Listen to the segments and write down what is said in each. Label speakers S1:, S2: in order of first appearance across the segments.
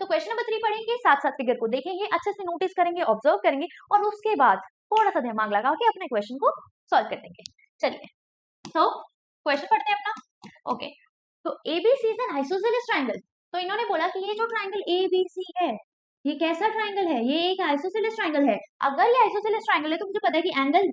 S1: तो question number 3 पढ़ेंगे, साथ साथ फिगर को देखेंगे, अच्छे से नोटिस करेंगे, ऑब्जर्व करेंगे और उसके बाद थोड़ा सा दिमाग लगा के अपने क्वेश्चन को सॉल्व कर देंगे। चलिए तो क्वेश्चन पढ़ते हैं अपना। ओके, तो ABC is an isosceles triangle. तो इन्होंने बोला कि ये जो ट्रायंगल एबीसी है ये कैसा ट्रायंगल है, ये एक आइसोसेलेस ट्रायंगल है। अगर ये आइसोसेलेस ट्रायंगल है तो मुझे पता है कि angle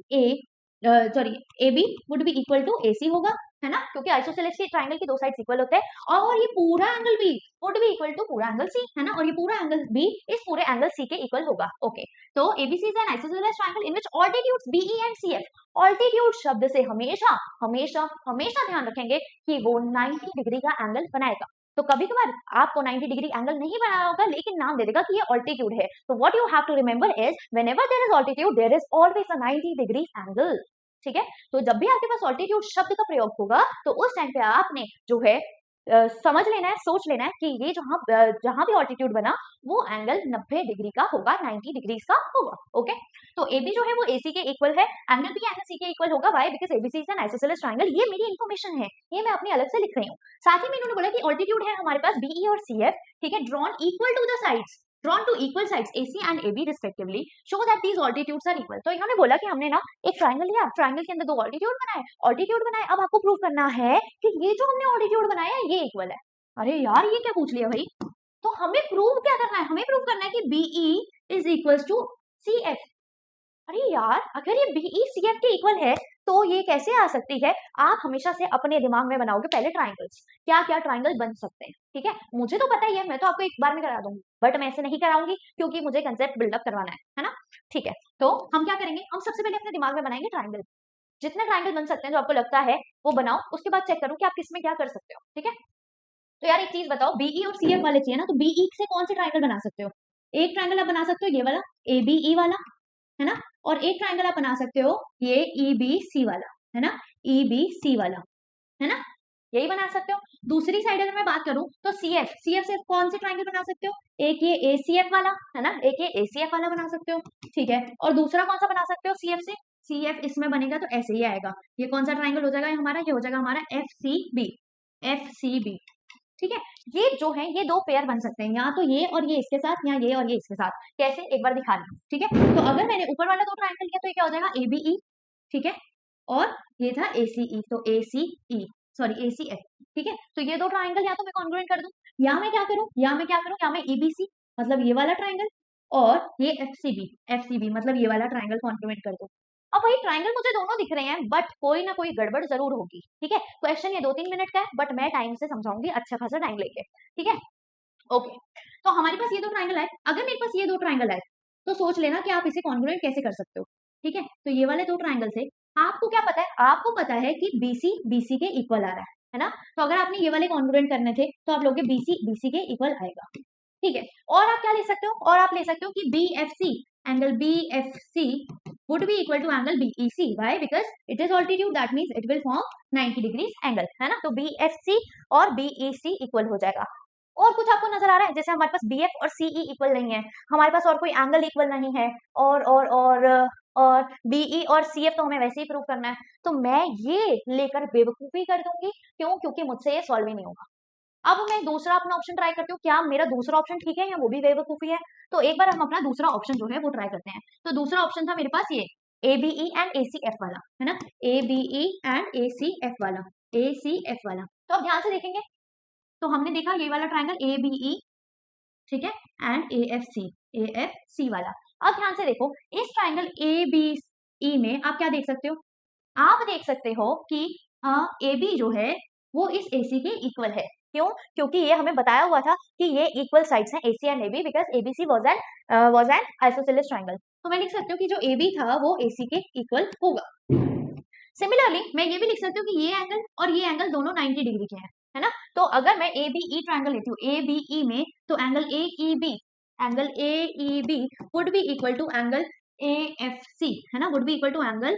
S1: AB would be equal to AC होगा, है ना, क्योंकि आइसोसेलेस के ट्रायंगल के दो साइड्स इक्वल होते हैं। और ये पूरा angle B would be equal to पूरा एंगल C, है ना, और ये पूरा एंगल B इस पूरे एंगल C के इक्वल होगा। ओके, तो ABC is an isosceles triangle in which altitudes BE and CF। Altitude शब्द से हमेशा हमेशा हमेशा ध्यान रखेंगे कि वो 90 डिग्री का एंगल बनाएगा। तो कभी कभार आपको 90 डिग्री एंगल नहीं बनाना होगा, लेकिन नाम दे देगा कि ये ऑल्टीट्यूड है। तो what you have to remember is whenever there is altitude there is always a 90 degree angle. ठीक है, तो जब भी आपके पास ऑल्टीट्यूड शब्द का प्रयोग होगा तो उस टाइम पे आपने जो है समझ लेना है, सोच लेना है कि ये जहां भी ऑल्टीट्यूड बना वो एंगल 90 डिग्री का होगा, 90 डिग्री का होगा। ओके, तो AB जो है वो AC के इक्वल है, एंगल भी एंगल C के इक्वल होगा। Why? Because ABC is an isosceles triangle. ये मेरी इन्फॉर्मेशन है, ये मैं अपनी अलग से लिख रही हूँ। साथ ही में इन्होंने बोला कि ऑल्टीट्यूड है हमारे पास BE और CF, ठीक है, drawn equal to the sides, drawn to equal sides AC and AB respectively show that these altitudes are equal। तो इन्होंने बोला कि हमने ना एक ट्रायंगल लिया, ट्रायंगल के अंदर दो ऑल्टीट्यूड बनाए, अब आपको प्रूव करना है कि ये जो हमने ऑल्टीट्यूड बनाया है ये इक्वल है। अरे यार ये क्या पूछ लिया भाई, तो हमें प्रूव क्या करना है, हमें प्रूव करना है कि BE is equal to CF। अरे यार अगर ये BE CF के इक्वल है तो ये कैसे आ सकती है। आप हमेशा से अपने दिमाग में बनाओगे पहले ट्राइंगल्स, क्या क्या ट्राइंगल बन सकते हैं। ठीक है, मुझे तो पता ही है, मैं तो आपको एक बार में करा दूंगी, बट मैं ऐसे नहीं कराऊंगी क्योंकि मुझे कंसेप्ट बिल्डअप करवाना है ना। ठीक है, तो हम क्या करेंगे, हम सबसे पहले अपने दिमाग में बनाएंगे ट्राइंगल। जितने ट्राइंगल बन सकते हैं जो आपको लगता है वो बनाओ, उसके बाद चेक करो कि आप किसमें क्या कर सकते हो। ठीक है, तो यार एक चीज बताओ, BE और CF वाले चाहिए ना, तो BE से कौन से ट्राइंगल बना सकते हो। एक ट्राइंगल आप बना सकते हो ये वाला ABE वाला, है ना, और एक ट्राइंगल आप बना सकते हो ये EBC वाला, है ना, EBC वाला, है ना, यही बना सकते हो। दूसरी साइड अगर मैं बात करूं तो CF से कौन से ट्राइंगल बना सकते हो, एक ये ACF वाला, है ना, एक ये ACF वाला बना सकते हो। ठीक है, और दूसरा कौन सा बना सकते हो CF से, CF इसमें बनेगा तो ऐसे ही आएगा, ये कौन सा ट्राइंगल हो जाएगा हमारा, ये हो जाएगा हमारा FCB। ठीक है, ये जो है ये दो पेयर बन सकते हैं, यहाँ तो ये और ये इसके साथ, यहाँ ये और ये इसके साथ। कैसे, एक बार दिखा रही हूँ। ठीक है, तो अगर मैंने ऊपर वाला दो ट्राइंगल लिया तो ये क्या हो जाएगा ABE, ठीक है, और ये था ACE, तो ACE सॉरी ACF। ठीक है, तो ये दो ट्राइंगल या तो मैं कॉन्ग्रुएंट कर दूं, या मैं क्या करूं, या मैं EBC मतलब ये वाला ट्राइंगल और ये FCB मतलब ये वाला ट्राइंगल कॉन्ग्रुएंट कर दूं। अब वही ट्राइंगल मुझे दोनों दिख रहे हैं, बट कोई ना कोई गड़बड़ जरूर होगी। ठीक है, क्वेश्चन ये 2-3 मिनट का है, बट मैं टाइम से समझाऊंगी, अच्छा खासा टाइम लेके। ठीक है, ओके, तो हमारे पास ये दो ट्राइंगल आए, अगर मेरे पास ये दो ट्राइंगल आए तो सोच लेना कि आप इसे कॉन्ग्रुएंट कैसे कर सकते हो। ठीक है, तो ये वाले दो ट्राइंगल से आपको क्या पता है, आपको पता है कि BC के इक्वल आ रहा है ना, तो अगर आपने ये वाले कॉन्ग्रुएंट करने थे तो आप लोग BC के इक्वल आएगा। ठीक है, और आप क्या ले सकते हो, और आप ले सकते हो कि angle BFC would be equal to angle BEC। Why? Because it is altitude, that means it will form 90 degrees angle, है ना, तो BFC और BEC इक्वल हो जाएगा। और कुछ आपको नजर आ रहा है, जैसे हमारे पास BF और CE इक्वल नहीं है, हमारे पास और कोई एंगल इक्वल नहीं है, और BE और CF तो हमें वैसे ही प्रूव करना है, तो मैं ये लेकर बेवकूफी कर दूंगी। क्यों? क्योंकि मुझसे ये सॉल्व ही नहीं होगा। अब मैं दूसरा अपना ऑप्शन ट्राई करती हूँ, क्या मेरा दूसरा ऑप्शन ठीक है या वो भी बेवकूफी है। तो एक बार हम अपना दूसरा ऑप्शन जो है वो ट्राई करते हैं। तो दूसरा ऑप्शन था मेरे पास ये ABE एंड ACF वाला, है ना, ABE एंड ACF वाला। तो अब ध्यान से देखेंगे, तो हमने देखा ये वाला ट्राइंगल ABE, ठीक है, एंड AFC वाला। अब ध्यान से देखो, इस ट्राइंगल ABE में आप क्या देख सकते हो, आप देख सकते हो कि AB जो है वो इस AC के इक्वल है। क्यों? क्योंकि ये हमें बताया हुआ था कि ये इक्वल साइड्स हैं AC and AB, because ABC was an isosceles triangle. तो मैं लिख सकती हूँ कि जो AB था वो AC के इक्वल होगा। सिमिलरली मैं ये भी लिख सकती हूँ कि ये एंगल और ये एंगल दोनों 90 डिग्री के हैं, है ना, तो अगर मैं ABE ट्रायंगल लेती हूँ ABE में, तो angle AEB would be equal to angle AFC, है ना, would be equal to angle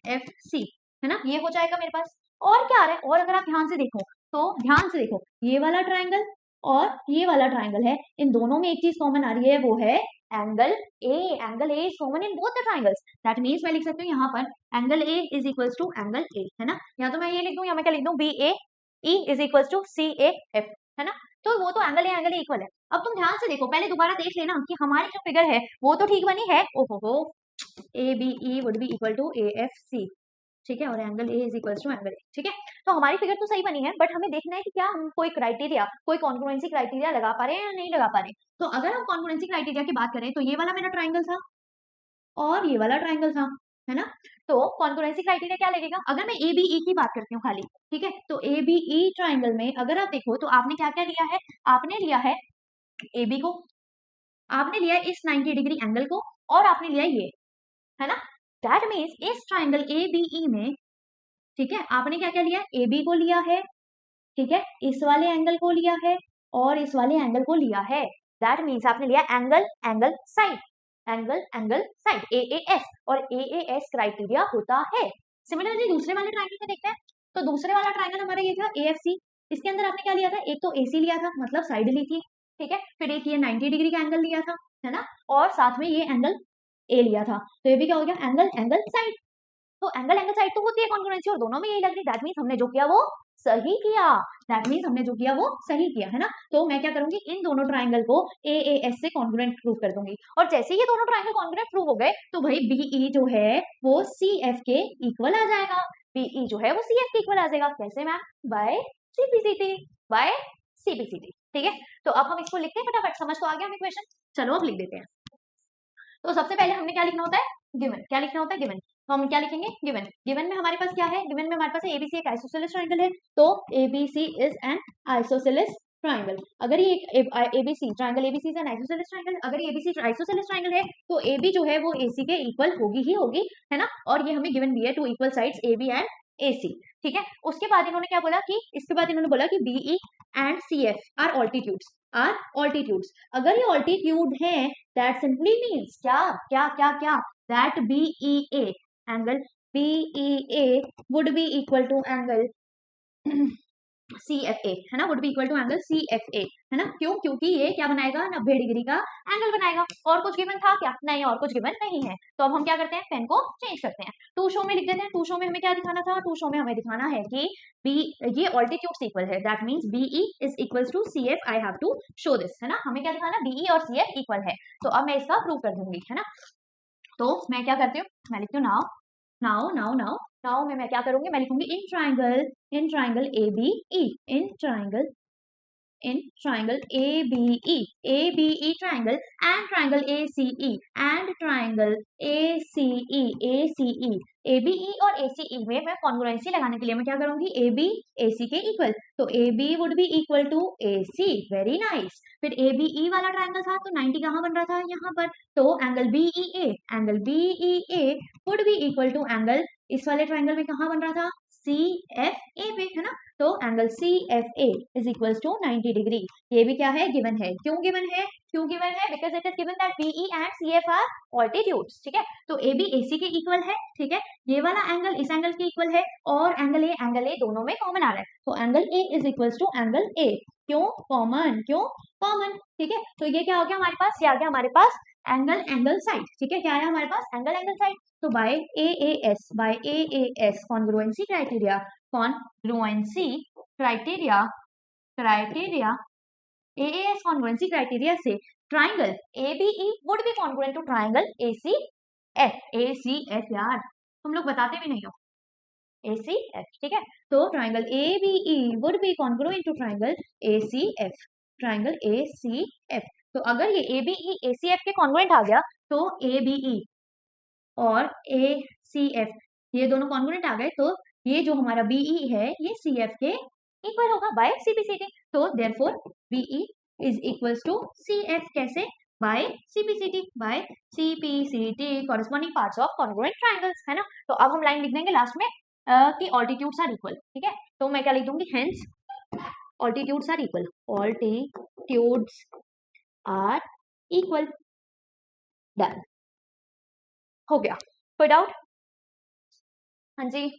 S1: AFC, है ना, ये हो जाएगा मेरे पास। और क्या आ रहा है, और अगर आप ध्यान से देखो तो ध्यान से देखो, ये वाला ट्राइंगल और ये वाला ट्राइंगल है, इन दोनों में एक चीज कॉमन आ रही है, वो है angle A is common in both the triangles. That means मैं लिख सकती हूँ यहाँ पर angle A is equals to angle A, है ना, या तो मैं ये लिख दूं या मैं क्या लिख दूं BAE is equals to CAF, है ना, तो वो तो एंगल ए इक्वल है। अब तुम ध्यान से देखो, पहले दोबारा देख लेना कि हमारी जो फिगर है वो तो ठीक बनी है। ओहो, A B E would be equal to A F C, ठीक है, और angle A is equal to angle A, ठीक है। तो हमारी फिगर तो सही बनी है, बट हमें देखना है कि क्या हम कोई क्राइटेरिया, कोई कॉन्ग्रुएंसी क्राइटेरिया लगा पा रहे हैं या नहीं लगा पा रहे। तो अगर हम कॉन्ग्रुएंसी क्राइटेरिया की बात करें तो ये वाला मेरा ट्राइंगल था और ये वाला ट्राइंगल था, है ना। तो कॉन्ग्रुएंसी क्राइटेरिया क्या लगेगा, अगर मैं ए बी ई की बात करती हूँ खाली, ठीक है, तो ए बी ई ट्राइंगल में अगर आप देखो तो आपने क्या क्या लिया है, आपने लिया है ए बी को, आपने लिया इस 90 डिग्री एंगल को, और आपने लिया ये, है ना। दैट मीन्स इस ट्राइंगल ए बी ई में, ठीक है, आपने क्या क्या लिया, ए बी को लिया है, ठीक है, इस वाले एंगल को लिया है और इस वाले एंगल को लिया है। दैट मीन्स आपने लिया angle angle side, angle angle side, A A S, और ए ए एस क्राइटेरिया होता है। सिमिलरली दूसरे वाले ट्राइंगल में देखते हैं, तो दूसरे वाला ट्राइंगल हमारा ये था ए एफ सी, इसके अंदर आपने क्या लिया था, एक तो ए सी लिया था, मतलब साइड ली थी, ठीक है, फिर एक ये 90 डिग्री का एंगल लिया था, है ना, और साथ में ये एंगल ए लिया था, तो ये भी क्या हो गया, एंगल एंगल साइड। तो एंगल एंगल साइड तो होती है कॉन्ग्रुएंसी, और दोनों में यही लग रही, दैट मीन्स हमने जो किया वो सही किया, दैट मीन्स हमने जो किया वो सही किया, है ना। तो मैं क्या करूंगी, इन दोनों ट्राइंगल को ए ए एस से कॉन्ग्रुएंट प्रूव कर दूंगी, और जैसे ये दोनों ट्राइंगल कॉन्ग्रुएंट प्रूव हो गए तो भाई बीई जो है वो सी एफ के इक्वल आ जाएगा, बीई जो है वो सी एफ के इक्वल आ जाएगा। कैसे ma'am, by CPCT, by CPCT, ठीक है। तो अब हम इसको लिखते हैं फटाफट, समझ तो आ गया हमें क्वेश्चन, चलो अब लिख देते हैं। तो सबसे पहले हमने क्या लिखना होता है, गिवन, क्या लिखना होता है, गिवन। तो हम क्या लिखेंगे, गिवन, गिवन में हमारे पास क्या है, गिवन में हमारे पास एबीसी एक आइसोसेलेस ट्रायंगल है, तो ABC is an isosceles triangle. अगर ये ABC triangle, ABC is an isosceles triangle, अगर एबीसी आइसोसेलेस ट्रायंगल है तो एबी जो है वो एसी के इक्वल होगी ही होगी, है ना। और ये हमें गिवन भी है, two equal sides AB and AC, ठीक है। उसके बाद इन्होंने क्या बोला कि, इसके बाद इन्होंने बोला कि BE and CF are altitudes, are altitudes. अगर ये ऑल्टीट्यूड है, दैट सिंपली मीन्स क्या क्या क्या क्या, that BEA, angle BEA would be equal to angle CFA, है ना, would be equal to angle CFA, है ना। क्यों, क्योंकि ये क्या बनाएगा, 90 डिग्री का एंगल बनाएगा। और कुछ गिवन था क्या, नहीं, और कुछ गिवन नहीं है। तो अब हम क्या करते हैं, पेन को चेंज करते हैं, टू शो में लिख देते हैं। टू शो में हमें क्या दिखाना था, टू शो में हमें दिखाना है कि बी, ये ऑल्टीट्यूड्स इक्वल है, that means BE is equal to CF, I have to show this, है ना। हमें क्या दिखाना, बीई और CF इक्वल है। तो अब मैं इसका प्रूव कर दूंगी, है ना। तो मैं क्या करती हूँ, मैं लिखती हूँ now, now now now now में मैं क्या करूंगी, मैं लिखूंगी in triangle A B E, in triangle ABE triangle and triangle ACE and triangle ACE ABE और ACE में मैं कॉन्ग्रुएंसी लगाने के लिए मैं क्या करूंगी, AB AC के इक्वल, तो AB would be equal to AC, very nice. फिर ABE वाला ट्राइंगल था तो 90 कहाँ बन रहा था, यहाँ पर, तो angle BEA would be equal to angle इस वाले ट्राइंगल में कहाँ बन रहा था, CFA पे, है ना। तो angle CFA is equal to 90 degree, ये भी क्या है, गिवन है। क्यों गिवन है, क्यों गिवन है, because it is given that BE and CF are altitudes, ठीक है। तो AB AC के इक्वल है, ठीक है, ये वाला एंगल इस एंगल के इक्वल है, और एंगल A दोनों में कॉमन आ रहा है, तो angle A is equal to angle A, क्यों कॉमन, क्यों कॉमन, ठीक है। तो ये क्या हो गया हमारे पास, ये आ गया हमारे पास एंगल साइड, ठीक है, क्या आया हमारे पास, एंगल साइड। तो by AAS congruency criteria, congruency criteria AAS congruency criteria से triangle ABE would be congruent to triangle ACF यार, तुम लोग बताते भी नहीं हो, ACF, ठीक है। तो triangle ABE would be congruent to triangle ACF, triangle ACF। तो अगर ये ABE ACF के कॉन्ग्रुएंट आ गया तो ABE और ACF ये दोनों कॉन्ग्रुएंट आ गए, तो ये जो हमारा BE है ये CF के इक्वल होगा बाय CPCT। तो therefore BE is equals to CF, कैसे, by CPCT, by CPCT corresponding parts of congruent triangles, है ना। तो अब हम लाइन लिख देंगे लास्ट में कि ऑल्टीट्यूड्स आर इक्वल, ठीक है। तो मैं क्या लिख दूंगी, hence altitudes are equal, altitudes are equal, done, हो गया। कोई डाउट, हाँ जी,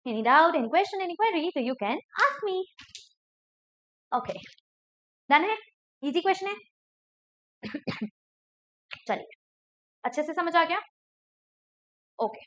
S1: any doubt, any question, any query, so you can ask me. Okay, done है, इजी क्वेश्चन है। चलिए, अच्छे से समझ आ गया, ओके।